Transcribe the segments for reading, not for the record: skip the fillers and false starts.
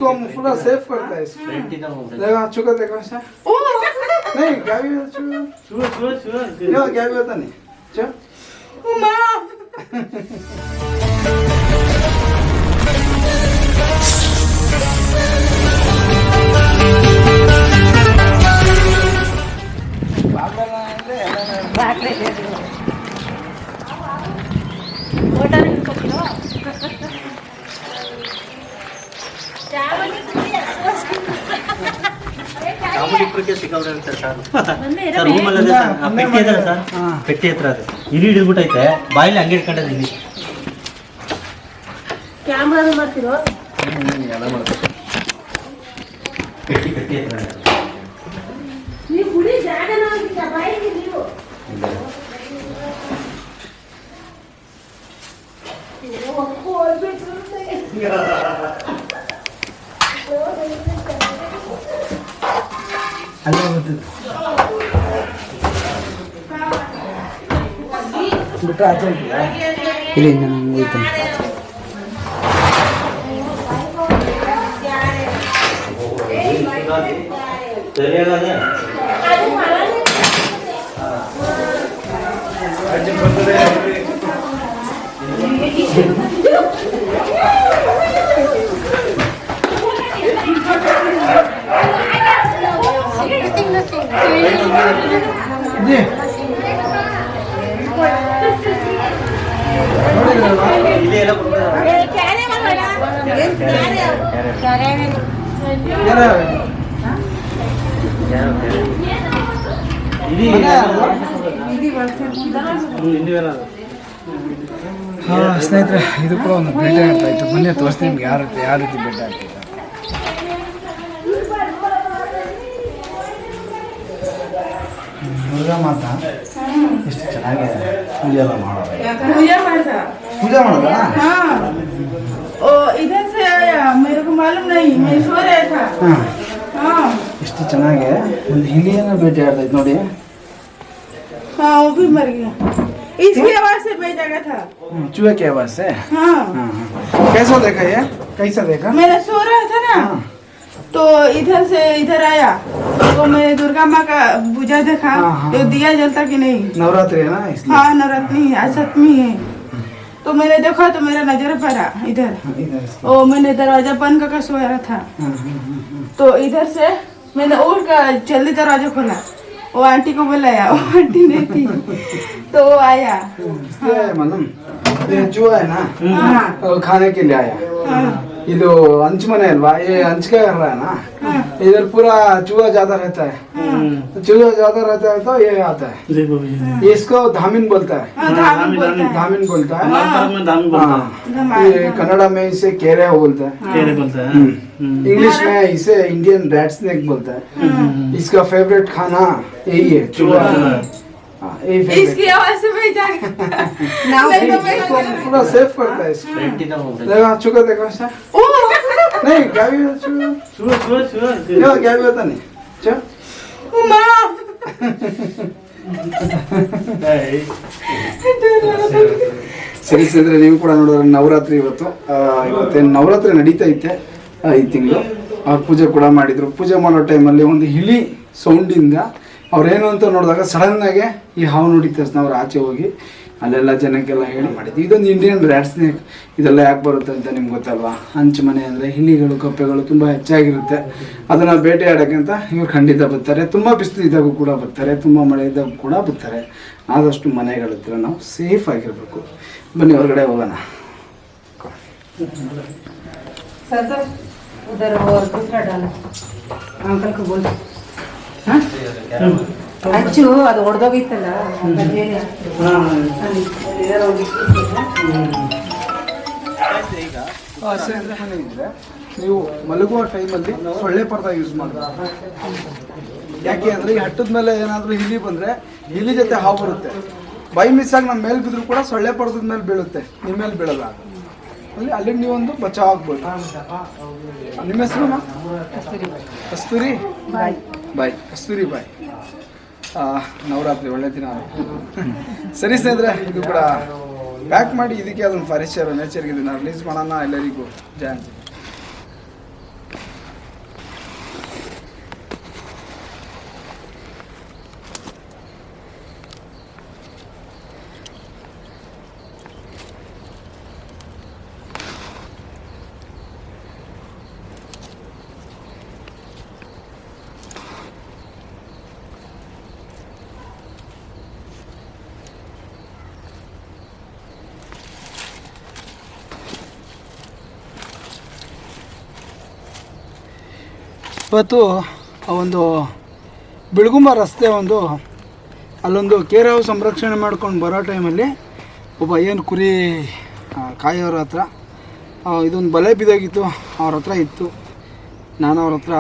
तो हम पूरा सेव करता है इसको। देखो चुका देखो ऐसा नहीं क्या भी छुआ क्या भी होता नहीं चल ಇಬ್ಬರಿಗೆ ಸಿಕ್ಕವ್ರೆ ಅಂತ ಸರ್ ಸರ್ ರೂಮಲ್ಲಿ ಅದೇ ಸರ್ ಪೆಟ್ಟಿ ಇದಲ್ಲ ಸರ್ ಪೆಟ್ಟಿ ಹತ್ರ ಅದು ಇಲ್ಲಿ ಹಿಡಿದ್ಬಿಟ್ಟೈತೆ ಬಾಯಿಲಿ ಹಂಗೆ ಇಟ್ಕೊಂಡಿದ್ದೀನಿ ಕ್ಯಾಮ್ರಾ ಮಾಡ್ತಿರೋ ಎಲ್ಲ ಮಾಡ್ಬೇಕು ಪೆಟ್ಟಿ ಪೆಟ್ಟಿ ಹತ್ರ ನೀವು ಗುಡಿ ಜಾಗನ ಹೋಗಿದ್ದ ಬಾಯಿಗೆ ನೀವು ಅಲ್ಲೇ ಬರ್ತದೆ ಬಿಟ್ಟರೆ ಆಚೆ ಹೋಗ್ತೀಯಾ ಇಲ್ಲ ಇನ್ನು ನಂಗೆ ಹೋಯ್ತಾನೆ ಸ್ನೇಹಿತರೆ ಇದು ಕೂಡ ಒಂದು ಭೇಟಿ ಆಗ್ತಾ ಇತ್ತು ಮೊನ್ನೆ ತೋರಿಸ್ತೀನಿ ನಿಮ್ಗೆ ಯಾವ ರೀತಿ ಭೇಟಿ ಆಗ್ತಿತ್ತು ದುರ್ಗಾ ಮಾತಾ ಎಷ್ಟು ಚೆನ್ನಾಗಿದೆ ಪೂಜೆ ಎಲ್ಲ ಮಾಡೋದು पूजा ಮಾಡೋದಾ इधर से आया मेरे को मालूम नहीं मैं सो रहा था हाँ ಎಷ್ಟು ಚೆನ್ನಾಗಿದೆ ಒಂದು ಹಿಲಿಯನ್ನ ಭೇಟಿ ಆಗ್ತಾ ಇತ್ತು ನೋಡಿ हाँ वो भी मर गया इसकी आवाज से भेजा गया था चूहे की आवाज से हाँ कैसा देखा ये कैसा देखा मैं सो रहा था ना तो इधर से इधर आया तो मैंने दुर्गा माँ का पूजा देखा तो दिया जलता कि नहीं नवरात्रि है ना इसलिए हाँ नवरात्रि आज सप्तमी है तो मैंने देखा तो मेरा नजर पड़ा इधर ओ मैंने दरवाजा बंद करके सोया था तो इधर से मैंने उठ कर जल्दी दरवाजा खोला वो आंटी को बुलाया वो आंटी नहीं थी तो वो आया मतलब ये चूहा है ना वो खाने के लिए आया ಇದು अंच मने अल्वा ये अंच क्या कर रहा है ना इधर पूरा चूहा ज्यादा रहता है चूहा ज्यादा रहता है तो ये आता है ये इसको धामिन बोलता है धामिन बोलता है ये कन्नड़ा में इसे केरे बोलता है इंग्लिश में इसे इंडियन रैट स्नेक बोलता है इसका फेवरेट खाना यही है चूहा इसकी आवाज से भेजा पूरा सेव करता है इसको देखो चुका देखो ऐसा नहीं क्या भी क्या भी होता नहीं चल ಸರಿ ಸ್ನೇಹಿತರೆ ನೀವು ಕೂಡ ನೋಡಿದ್ರೆ ನವರಾತ್ರಿ ಇವತ್ತೇನು ನವರಾತ್ರಿ ನಡೀತಾ ಐತೆ ಈ ತಿಂಗಳು ಅವ್ರು ಪೂಜೆ ಕೂಡ ಮಾಡಿದ್ರು ಪೂಜೆ ಮಾಡೋ ಟೈಮಲ್ಲಿ ಒಂದು ಹಿಲಿ ಸೌಂಡಿಂದ ಅವ್ರೇನು ಅಂತ ನೋಡಿದಾಗ ಸಡನ್ನಾಗೆ ಈ ಹಾವು ನೋಡಿದ ತಕ್ಷಣ ಅವ್ರು ಆಚೆ ಹೋಗಿ ಅಲ್ಲೆಲ್ಲ ಜನಕ್ಕೆಲ್ಲ ಹೇಳಿ ಮಾಡಿದ್ವಿ ಇದೊಂದು ಇಂಡಿಯನ್ ರ್ಯಾಟ್ ಸ್ನೇಕ್ ಇದೆಲ್ಲ ಯಾಕೆ ಬರುತ್ತೆ ಅಂತ ನಿಮ್ಗೆ ಗೊತ್ತಲ್ವಾ ಹಂಚು ಮನೆ ಅಂದರೆ ಹಿಲಿಗಳು ಕಪ್ಪೆಗಳು ತುಂಬ ಹೆಚ್ಚಾಗಿರುತ್ತೆ ಅದನ್ನು ಬೇಟೆಯಾಡೋಕ್ಕೆ ಅಂತ ಇವ್ರು ಖಂಡಿತ ಬರ್ತಾರೆ ತುಂಬ ಬಿಸಿಲು ಇದ್ದಾಗೂ ಕೂಡ ಬರ್ತಾರೆ ತುಂಬ ಮಳೆ ಇದ್ದಾಗ ಕೂಡ ಬರ್ತಾರೆ ಆದಷ್ಟು ಮನೆಗಳ ಹತ್ರ ನಾವು ಸೇಫ್ ಆಗಿರಬೇಕು ಬನ್ನಿ ಹೊರಗಡೆ ಹೋಗೋಣ ಅಚ್ಚು ಅದು ಹೊಡೆದೋಗಿತ್ತಲ್ಲ ನೀವು ಮಲಗುವ ಟೈಮಲ್ಲಿ ಸೊಳ್ಳೆ ಪರ್ದ ಯೂಸ್ ಮಾಡೋದು ಯಾಕೆ ಅಂದರೆ ಈ ಹಟ್ಟದ ಮೇಲೆ ಏನಾದರೂ ಹಿಲಿ ಬಂದರೆ ಹಿಲಿ ಜೊತೆ ಹಾವು ಬರುತ್ತೆ ಬೈ ಮಿಸ್ ಆಗಿ ನಮ್ಮ ಮೇಲೆ ಬಿದ್ದರೂ ಕೂಡ ಸೊಳ್ಳೆ ಪರ್ದದ ಮೇಲೆ ಬೀಳುತ್ತೆ ನಿಮ್ಮ ಮೇಲೆ ಬೀಳಲ್ಲ ಅಲ್ಲಿ ಅಲ್ಲಿಗೆ ನೀವೊಂದು ಬಚಾವ್ ಆಗ್ಬೋದು ನಿಮ್ಮ ಹೆಸರು ಕಸ್ತೂರಿ ಬಾಯ್ ಕಸ್ತೂರಿ ಬಾಯ್ ನವರಾತ್ರಿ ಒಳ್ಳೆ ದಿನ ಸರಿ ಸ್ನೇಹಿತರೆ ಇದು ಕೂಡ ಪ್ಯಾಕ್ ಮಾಡಿ ಇದಕ್ಕೆ ಅದೊಂದು ಫಾರೆಸ್ಟರ್ ನೇಚರ್ಗೆ ಇದನ್ನು ರಿಲೀಸ್ ಮಾಡೋಣ ಎಲ್ಲರಿಗೂ ಜಯ ಇವತ್ತು ಒಂದು ಬೆಳಗುಂಬ ರಸ್ತೆ ಅಲ್ಲೊಂದು ಕೇರಾವು ಸಂರಕ್ಷಣೆ ಮಾಡ್ಕೊಂಡು ಬರೋ ಟೈಮಲ್ಲಿ ಒಬ್ಬ ಏನು ಕುರಿ ಕಾಯೋರ ಹತ್ರ ಇದೊಂದು ಬಲೆ ಬಿದ್ದೋಗಿತ್ತು, ಅವ್ರ ಹತ್ರ ಇತ್ತು. ನಾನು ಅವ್ರ ಹತ್ರ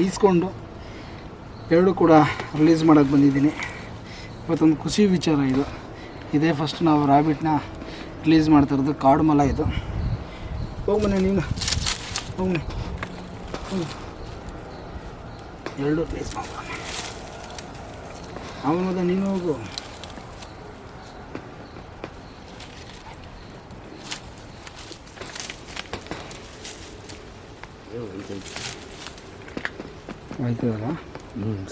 ಈಸ್ಕೊಂಡು ಎರಡು ಕೂಡ ರಿಲೀಸ್ ಮಾಡೋಕ್ಕೆ ಬಂದಿದ್ದೀನಿ. ಇವತ್ತೊಂದು ಖುಷಿ ವಿಚಾರ ಇದು. ಇದೇ ಫಸ್ಟ್ ನಾವು ರ್ಯಾಬಿಟ್ನ ರಿಲೀಸ್ ಮಾಡ್ತಿರೋದು. ಕಾಡು ಮಲ ಇದು. ಹೋಗ್ಬನ್ನಿ ನೀನು, ಹೋಗ್ಬನ್ನಿ. ಎರಡು ರಿಲೀಸ್ ಮಾಡೋಣ. ಅವನದ ನೀನು ಹೋಗು. ಆಯ್ತದಲ್ಲ,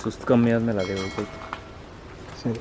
ಸುಸ್ತು ಕಮ್ಮಿ ಆದಮೇಲೆ ಅದೇ ಹೋಗ್ತೈತೆ. ಸರಿ.